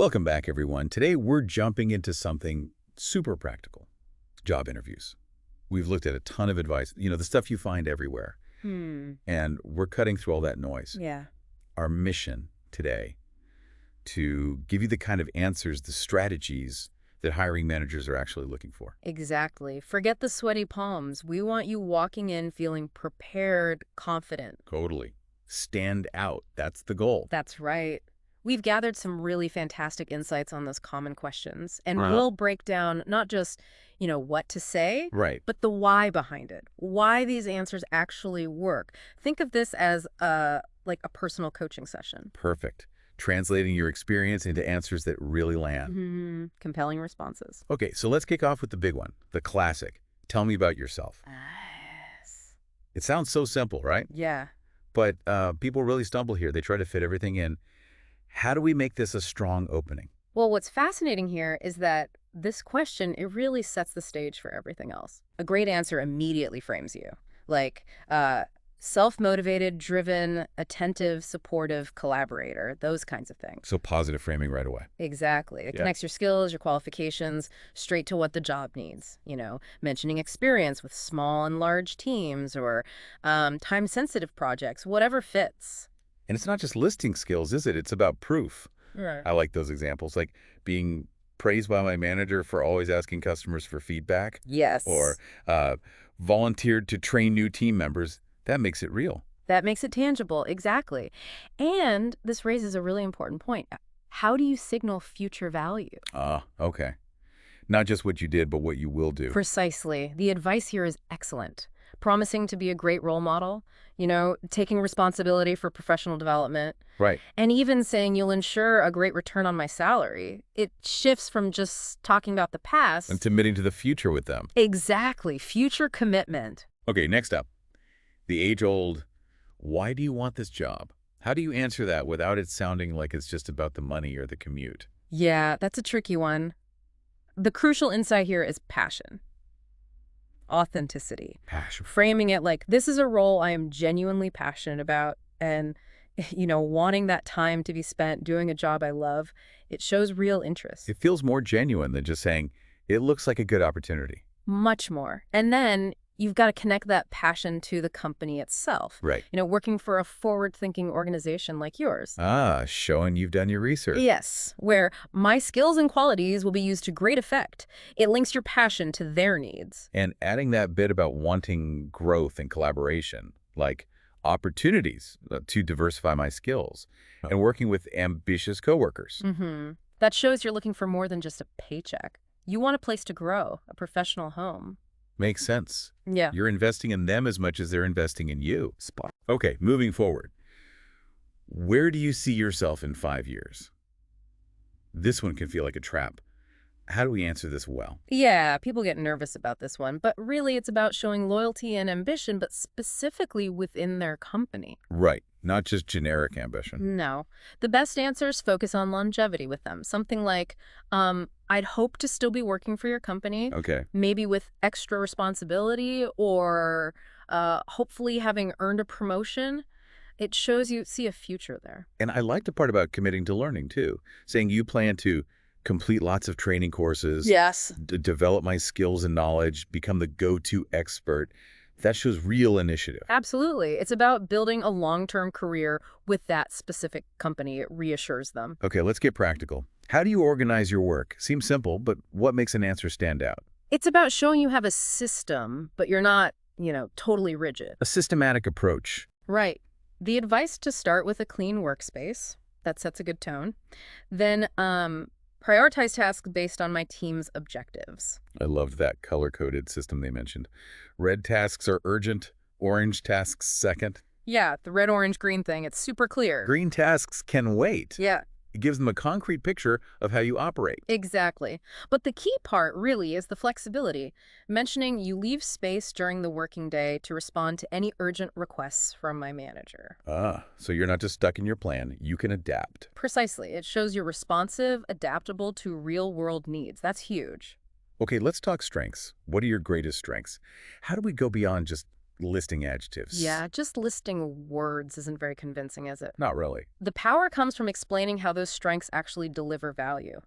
Welcome back, everyone. Today, we're jumping into something super practical, job interviews. We've looked at a ton of advice, the stuff you find everywhere, Hmm. and we're cutting through all that noise. Yeah. Our mission today to give you the kind of answers, the strategies that hiring managers are actually looking for. Exactly. Forget the sweaty palms. We want you walking in feeling prepared, confident. Totally. Stand out. That's the goal. That's right. We've gathered some really fantastic insights on those common questions, and Uh-huh. we'll break down not just, what to say, Right. but the why behind it. Why these answers actually work. Think of this as like a personal coaching session. Perfect. Translating your experience into answers that really land. Compelling responses. Okay, so let's kick off with the big one, the classic. Tell me about yourself. Yes. It sounds so simple, right? Yeah. But people really stumble here. They try to fit everything in. How do we make this a strong opening? Well, what's fascinating here is that this question, it really sets the stage for everything else. A great answer immediately frames you. Like, self-motivated, driven, attentive, supportive collaborator, those kinds of things. So positive framing right away. Exactly. It Yeah. connects your skills, your qualifications, straight to what the job needs. Mentioning experience with small and large teams or time-sensitive projects, whatever fits. And it's not just listing skills, is it? It's about proof. Right. I like those examples, like being praised by my manager for always asking customers for feedback Yes. or volunteered to train new team members. That makes it real. That makes it tangible, exactly. And this raises a really important point. How do you signal future value? Okay. Not just what you did, but what you will do. Precisely. The advice here is excellent. Promising to be a great role model, taking responsibility for professional development, Right. and even saying you'll ensure a great return on my salary. It shifts from just talking about the past. And committing to the future with them. Exactly. Future commitment. Okay, next up. The age-old, why do you want this job? How do you answer that without it sounding like it's just about the money or the commute? Yeah, that's a tricky one. The crucial insight here is passion. Authenticity. Passion. Framing it like, this is a role I am genuinely passionate about, and, wanting that time to be spent doing a job I love, it shows real interest. It feels more genuine than just saying, it looks like a good opportunity. Much more. And then you've got to connect that passion to the company itself. Right. Working for a forward-thinking organization like yours. Showing you've done your research. Yes, where my skills and qualities will be used to great effect. It links your passion to their needs. And adding that bit about wanting growth and collaboration, like opportunities to diversify my skills and working with ambitious coworkers. That shows you're looking for more than just a paycheck. You want a place to grow, a professional home. Makes sense. Yeah. You're investing in them as much as they're investing in you. Okay, moving forward. Where do you see yourself in 5 years? This one can feel like a trap. How do we answer this well? Yeah, people get nervous about this one, but really it's about showing loyalty and ambition, but specifically within their company. Right, not just generic ambition. No. The best answers focus on longevity with them. Something like, I'd hope to still be working for your company, Okay. maybe with extra responsibility or hopefully having earned a promotion. It shows you see a future there. And I like the part about committing to learning, too, saying you plan to complete lots of training courses, Yes. develop my skills and knowledge, become the go-to expert. That shows real initiative. Absolutely. It's about building a long-term career with that specific company. It reassures them. Okay, let's get practical. How do you organize your work? Seems simple, but what makes an answer stand out? It's about showing you have a system, but you're not, totally rigid. A systematic approach. Right. The advice to start with a clean workspace, that sets a good tone. Then prioritize tasks based on my team's objectives. I loved that color-coded system they mentioned. Red tasks are urgent, orange tasks second. Yeah, the red, orange, green thing, it's super clear. Green tasks can wait. Yeah, It gives them a concrete picture of how you operate. exactly. But the key part really is the flexibility, mentioning you leave space during the working day to respond to any urgent requests from my manager. So you're not just stuck in your plan. You can adapt. Precisely. It shows you're responsive, adaptable to real-world needs. That's huge. Okay, let's talk strengths. What are your greatest strengths? How do we go beyond just listing adjectives. Yeah, just listing words isn't very convincing, is it? Not really. The power comes from explaining how those strengths actually deliver value.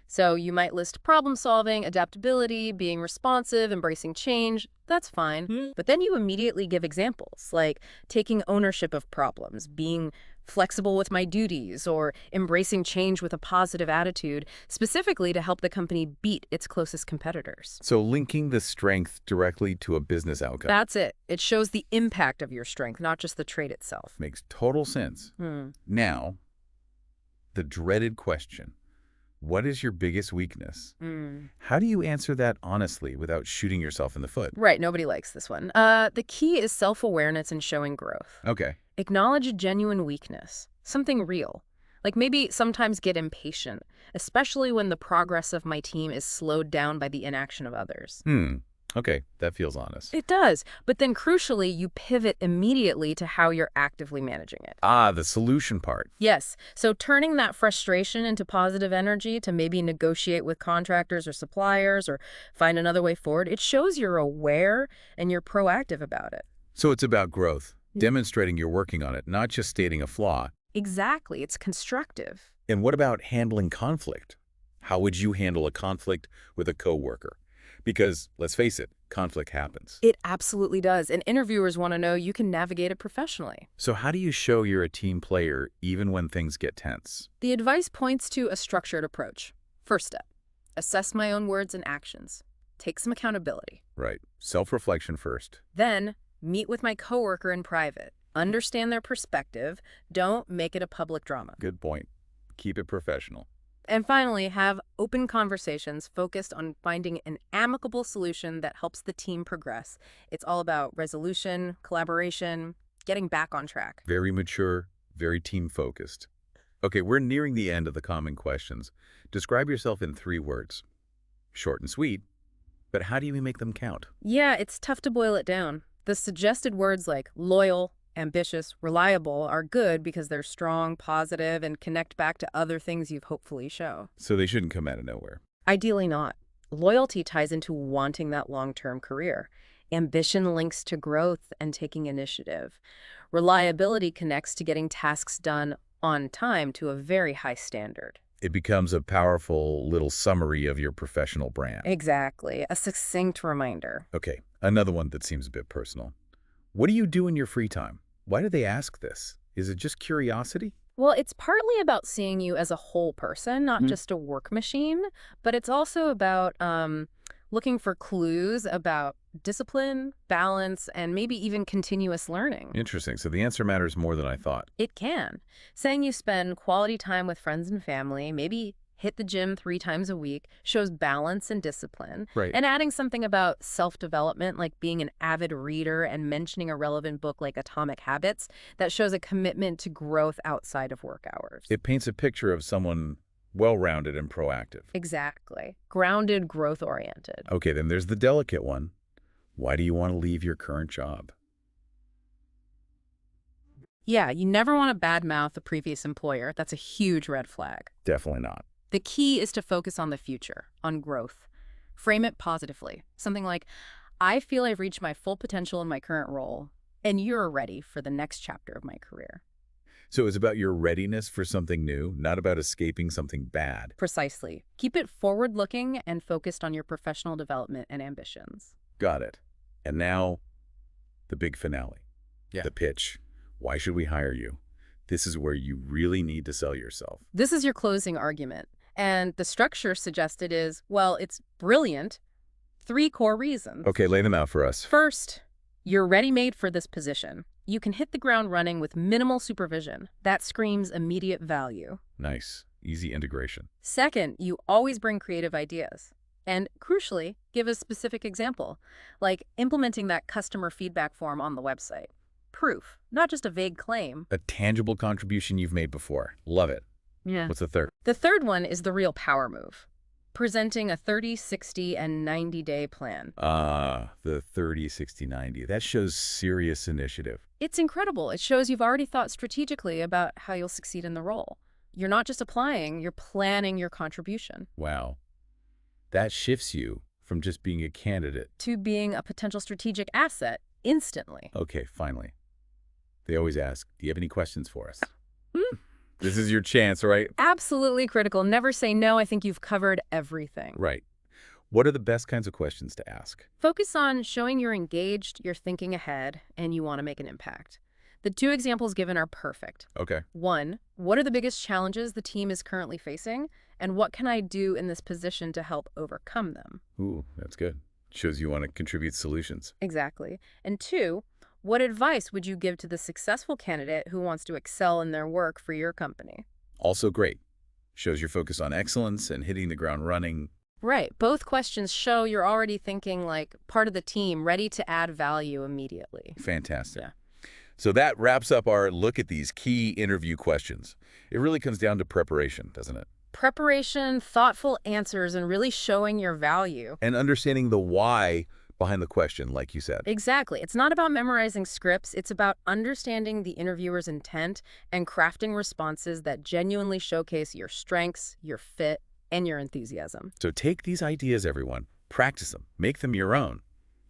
So you might list problem solving, adaptability, being responsive, embracing change. That's fine. But then you immediately give examples, like taking ownership of problems, being flexible with my duties, or embracing change with a positive attitude, specifically to help the company beat its closest competitors. So linking the strength directly to a business outcome That's it. It shows the impact of your strength, not just the trait itself. makes total sense. Now, the dreaded question. What is your biggest weakness? How do you answer that honestly without shooting yourself in the foot? Right, nobody likes this one. The key is self-awareness and showing growth. Okay. Acknowledge a genuine weakness, something real. Like maybe sometimes get impatient, especially when the progress of my team is slowed down by the inaction of others. Okay, that feels honest. It does, but then crucially, you pivot immediately to how you're actively managing it. Ah, the solution part. Yes, so turning that frustration into positive energy to maybe negotiate with contractors or suppliers or find another way forward, it shows you're aware and you're proactive about it. So it's about growth, demonstrating you're working on it, not just stating a flaw. Exactly, it's constructive. And what about handling conflict? How would you handle a conflict with a coworker? Because, let's face it, conflict happens. It absolutely does, and interviewers want to know you can navigate it professionally. So how do you show you're a team player even when things get tense? The advice points to a structured approach. First step, assess my own words and actions. Take some accountability. Right. Self-reflection first. Then, meet with my coworker in private. Understand their perspective. Don't make it a public drama. Good point. Keep it professional. And finally, have open conversations focused on finding an amicable solution that helps the team progress. It's all about resolution, collaboration, getting back on track. Very mature, very team-focused. Okay, we're nearing the end of the common questions. Describe yourself in 3 words. Short and sweet, but how do you make them count? Yeah, it's tough to boil it down. The suggested words like loyal, ambitious, reliable are good because they're strong, positive, and connect back to other things you've hopefully shown. So they shouldn't come out of nowhere. Ideally not. Loyalty ties into wanting that long-term career. Ambition links to growth and taking initiative. Reliability connects to getting tasks done on time to a very high standard. It becomes a powerful little summary of your professional brand. Exactly. A succinct reminder. Okay, another one that seems a bit personal. What do you do in your free time? Why do they ask this? Is it just curiosity? Well, it's partly about seeing you as a whole person, not just a work machine, but it's also about looking for clues about discipline, balance, and maybe even continuous learning. Interesting. So the answer matters more than I thought. It can. Saying you spend quality time with friends and family, maybe hit the gym 3 times a week, shows balance and discipline. Right. And adding something about self-development, like being an avid reader and mentioning a relevant book like Atomic Habits, that shows a commitment to growth outside of work hours. It paints a picture of someone well-rounded and proactive. Exactly. Grounded, growth-oriented. Okay, then there's the delicate one. Why do you want to leave your current job? Yeah, you never want to badmouth a previous employer. That's a huge red flag. Definitely not. The key is to focus on the future, on growth. Frame it positively. Something like, I feel I've reached my full potential in my current role, and you're ready for the next chapter of my career. So it's about your readiness for something new, not about escaping something bad. Precisely. Keep it forward-looking and focused on your professional development and ambitions. Got it. And now, the big finale. Yeah. The pitch. Why should we hire you? This is where you really need to sell yourself. This is your closing argument. And the structure suggested is, well, it's brilliant. 3 core reasons. Okay, lay them out for us. First, you're ready-made for this position. You can hit the ground running with minimal supervision. That screams immediate value. Nice. Easy integration. Second, you always bring creative ideas. And crucially, give a specific example, like implementing that customer feedback form on the website. Proof, not just a vague claim. A tangible contribution you've made before. Love it. Yeah. What's the third? The third one is the real power move. Presenting a 30, 60, and 90-day plan. The 30, 60, 90. That shows serious initiative. It's incredible. It shows you've already thought strategically about how you'll succeed in the role. You're not just applying, you're planning your contribution. Wow. That shifts you from just being a candidate. To being a potential strategic asset instantly. Okay, finally. They always ask, do you have any questions for us? Hmm? This is your chance, right? Absolutely critical. Never say no. I think you've covered everything. Right. What are the best kinds of questions to ask? Focus on showing you're engaged, you're thinking ahead, and you want to make an impact. The two examples given are perfect. Okay. 1, what are the biggest challenges the team is currently facing, and what can I do in this position to help overcome them? Ooh, that's good. Shows you want to contribute solutions. Exactly. And 2, what advice would you give to the successful candidate who wants to excel in their work for your company? Also great. Shows your focus on excellence and hitting the ground running. Right. Both questions show you're already thinking like part of the team, ready to add value immediately. Fantastic. Yeah. So that wraps up our look at these key interview questions. It really comes down to preparation, doesn't it? Preparation, thoughtful answers, and really showing your value. And understanding the why behind the question, like you said. Exactly. It's not about memorizing scripts. It's about understanding the interviewer's intent and crafting responses that genuinely showcase your strengths, your fit, and your enthusiasm. So take these ideas, everyone. Practice them. Make them your own.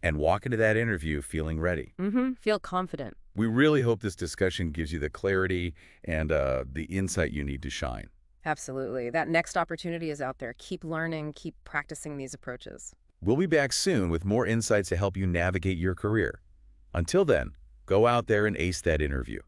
And walk into that interview feeling ready. Feel confident. We really hope this discussion gives you the clarity and the insight you need to shine. Absolutely. That next opportunity is out there. Keep learning, keep practicing these approaches. We'll be back soon with more insights to help you navigate your career. Until then, go out there and ace that interview.